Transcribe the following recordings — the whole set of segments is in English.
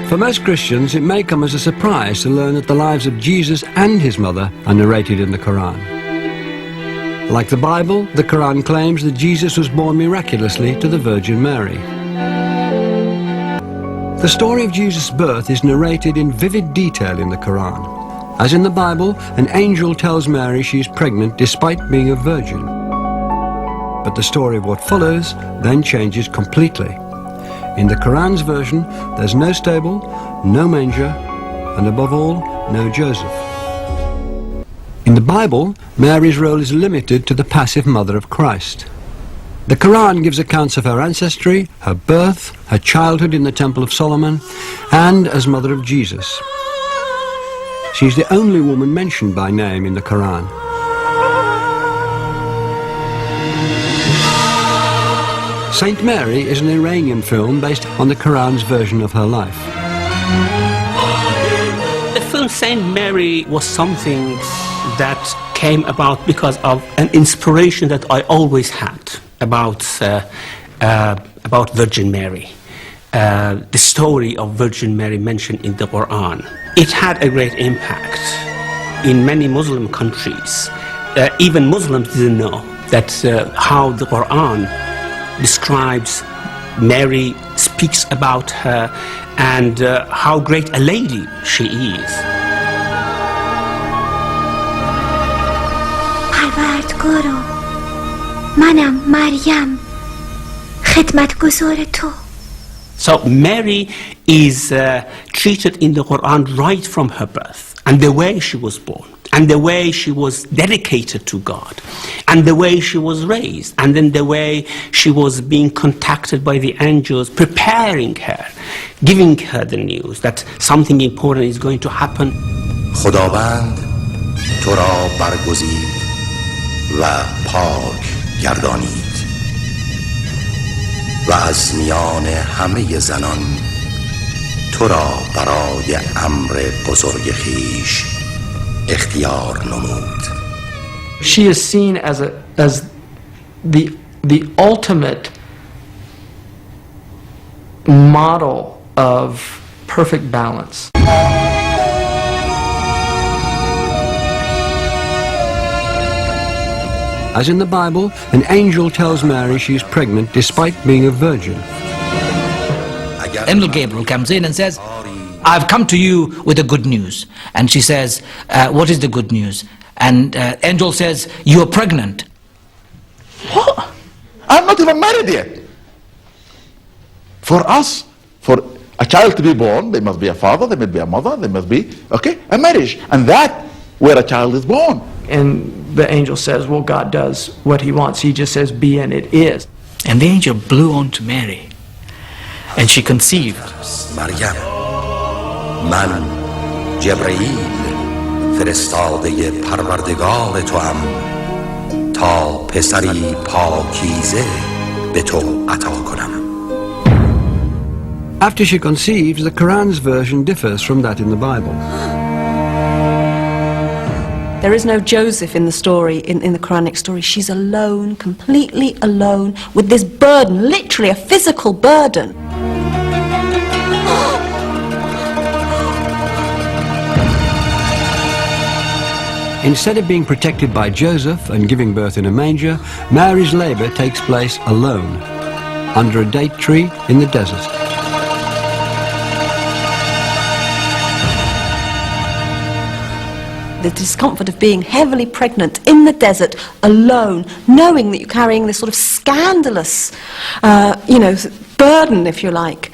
For most Christians, it may come as a surprise to learn that the lives of Jesus and his mother are narrated in the Quran. Like the Bible, the Quran claims that Jesus was born miraculously to the Virgin Mary. The story of Jesus' birth is narrated in vivid detail in the Quran. As in the Bible, an angel tells Mary she is pregnant despite being a virgin. But the story of what follows then changes completely. In the Quran's version, there's no stable, no manger, and above all, no Joseph. In the Bible, Mary's role is limited to the passive mother of Christ. The Quran gives accounts of her ancestry, her birth, her childhood in the Temple of Solomon, and as mother of Jesus. She's the only woman mentioned by name in the Quran. Saint Mary is an Iranian film based on the Quran's version of her life. The film Saint Mary was something that came about because of an inspiration that I always had about Virgin Mary. The story of Virgin Mary mentioned in the Quran. It had a great impact in many Muslim countries. Even Muslims didn't know that how the Quran describes Mary, speaks about her, and how great a lady she is. پروردگارا منم مریم خدمتگزار تو. So Mary is treated in the Quran right from her birth, and the way she was born, and the way she was dedicated to God, and the way she was raised, and then the way she was being contacted by the angels, preparing her, giving her the news that something important is going to happen. خداوند تو را برگزید و پاک گردانید و از میان همه زنان تو را برای امر بزرگ خویش اختیار نمود. She is seen as the ultimate model of perfect balance. As in the Bible, an angel tells Mary she is pregnant despite being a virgin. Angel Gabriel comes in and says, I've come to you with the good news. And she says, what is the good news? And angel says, you are pregnant. What? I'm not even married yet. For us, for a child to be born, there must be a father, there must be a mother, there must be, a marriage. And that where a child is born. And the angel says, well, God does what he wants. He just says, be, and it is. And the angel blew on to Mary. And she conceived. مریم من جبرئیل فرستاده پروردگار تو ام تا پسری پاکیزه به تو عطا کنم. After she conceives, the Quran's version differs from that in the Bible. There is no Joseph in the story, in the Quranic story. She's alone, completely alone, with this burden, literally a physical burden. Instead of being protected by Joseph and giving birth in a manger, Mary's labor takes place alone, under a date tree in the desert. The discomfort of being heavily pregnant in the desert, alone, knowing that you're carrying this sort of scandalous, burden, if you like.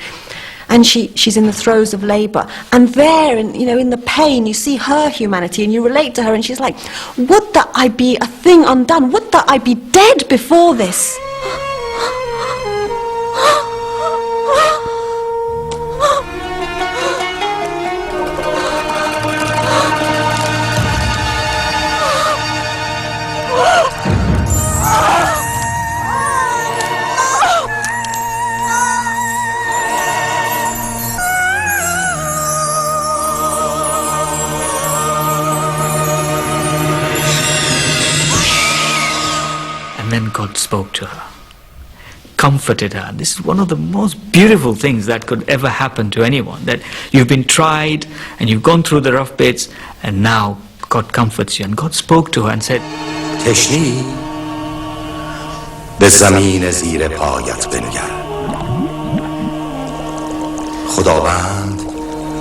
And she's in the throes of labor. And there, in the pain, you see her humanity and you relate to her, and she's like, would that I be a thing undone? Would that I be dead before this? And then God spoke to her. comforted her. This is one of the most beautiful things that could ever happen to anyone, that you've been tried and you've gone through the rough bits, and now God comforts you. And God spoke to her and said, تشنی به زمین زیر پایت بنگر خداوند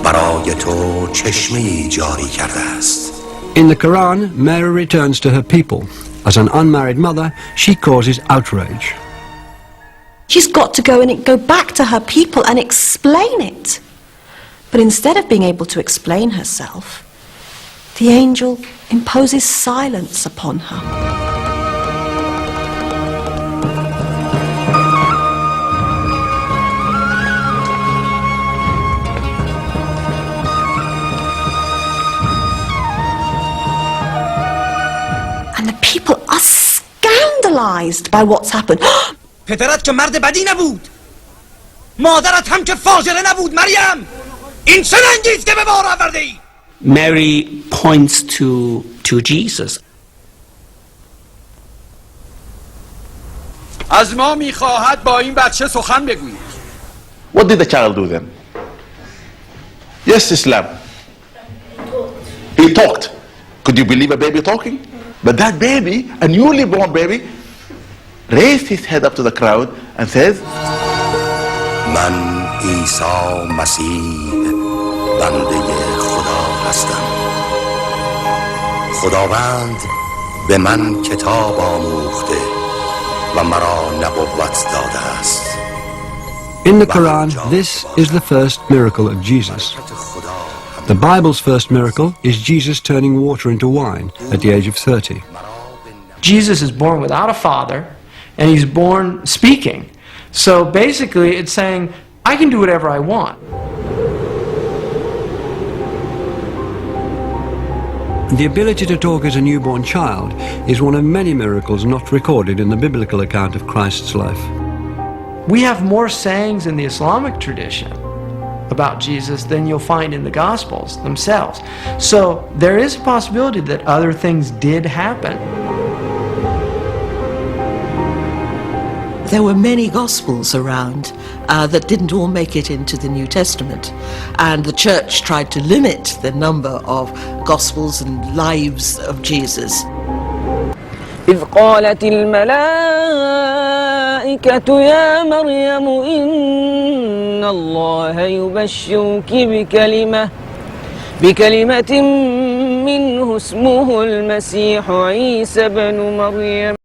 برای تو چشمه‌ای جاری کرده است. In the Quran, Mary returns to her people. As an unmarried mother, she causes outrage. She's got to go back to her people and explain it. But instead of being able to explain herself, the angel imposes silence upon her. And the people are scandalized by what's happened. پدرت که مرد بدی نبود، مادرت هم که فاجره نبود. مریم، این چه رنگی است که به بار آورده ای؟ Mary points to Jesus. از ما میخواهد با این بچه سخن بگویید. What did the child do then? Yes, Islam. He talked. Could you believe a baby talking? But that baby, a newly born baby, raised his head up to the crowd and says, من عیسی مسیح بنده خدا هستم. خداوند به من کتاب آموخته و مرا نبوت داده است. In the Quran, this is the first miracle of Jesus. The Bible's first miracle is Jesus turning water into wine at the age of 30. Jesus is born without a father, and he's born speaking. So basically it's saying, I can do whatever I want. The ability to talk as a newborn child is one of many miracles not recorded in the biblical account of Christ's life. We have more sayings in the Islamic tradition about Jesus than you'll find in the Gospels themselves. So there is a possibility that other things did happen. There were many Gospels around that didn't all make it into the New Testament. And the church tried to limit the number of Gospels and lives of Jesus. إذ قالت الملائكة يا مريم إن الله يبشرك بكلمة منه اسمه المسيح عيسى بن مريم